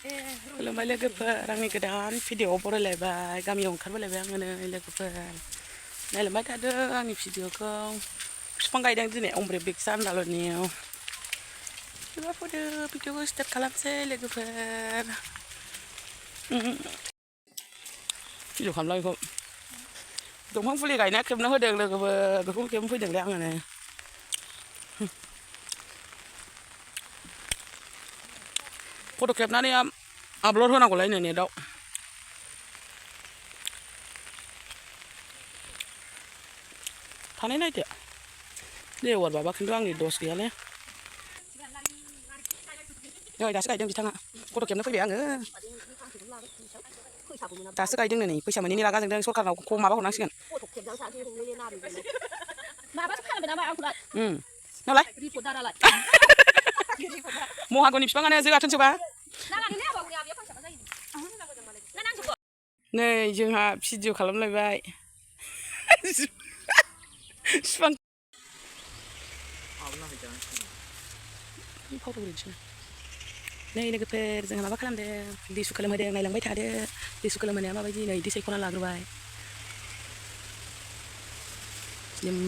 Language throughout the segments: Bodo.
खुलुमबाय लोगोफोर आंनि गोदान भिडिअ'आव बरायलायबाय गामियाव ओंखारबोलायबाय आङो नै लोगोफोर नायलांबाय थादो आंनि भिडिअ'खौ बिफां गायदों दिनै अमब्रे बिक्स आन्दालनियाव बिदिबा फैदो भिडिअ'खौ स्टार्ट खालामसै लोगोफोर भिडिअ' खालामला बेखौ दंफां फुलि गायनाया खेबना होदों लोगोफोर बेखौ खेबनो फैदोंलै आङो नै फट' खेबनानै आपल'ड होनांगौलायनो नेटआव थानाय नायदो लेवार बाबा खिन्थु आंनि दस गैयालै नै दासो गायदों बिथाङा फट' खेबनो फैबाय आङो दासो गायदों नै फैसा मोनैनि रागा जोंदों सरखारनाव माबा हरनांसिगोन नालाय महागनि बिफाङानो जोगाथोंसोबा नै जोंहा भिडिअ खालामलायबाय बिफां नै लोगोफोर जोंहा माबा खालामदों लिसु खोलोम होदों नायलांबाय थादो लिसु खोलोम होनाया माबायदि नै दै सायख'ना लाग्रोबाय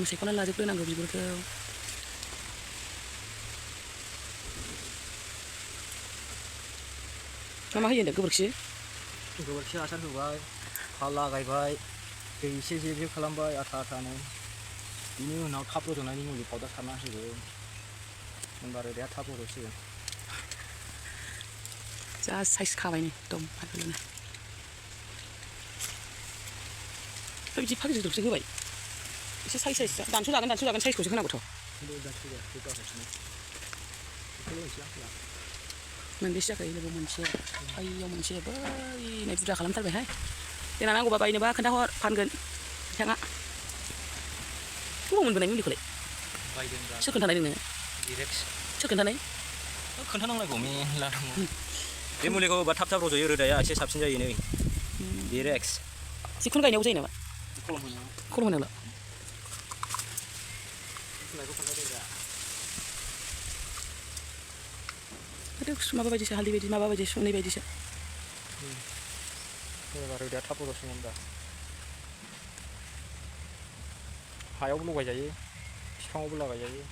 सायख'ना लाजोबग्रोनांगौ बिगुरखौ मा होयो होनदों गोबोरखि हासार होबाय हा लागायबाय दै एसे जेब जेब खालामबाय आथा आथानो बिनि उनाव थाब रज'नायनि मुलि पाउडार सारना होगोन होनबा रोदाया थाब रज'सिगोन जा साइज खाबाय नै एकदम फारफोरनो बिदि फागि गिदिरसो होबाय एसे साइज दानस'जागोन साइजखौसो होनांगौथ' मोनबेसे जाखो लोगो मोनसे आइयाव मोनसे बैनाय बुरजा खालामथारबायहाय देनां नांगौबा बायनोबा खोन्थाहर फानगोन बिथाङा बबाव मोनबोनाय मुलिखौलाय सोर खोन्थानाय नोंनो सोर खोन्थानाय खोन्थानांलायगौ मेरला दङ बे मुलिखौ होबा थाब थाब रज'यो रोदाया एसे साबसिन जायो नै डिरेक्स जिखुनु गायनायाव जायो नामा खलम होनांला माबा बायदिसो हालदै बायदि माबा बायदि सुनै बायदिसो रोदाया थाब रज'सिगोन दा हायावबो लगायजायो बिफाङावबो लागायजायो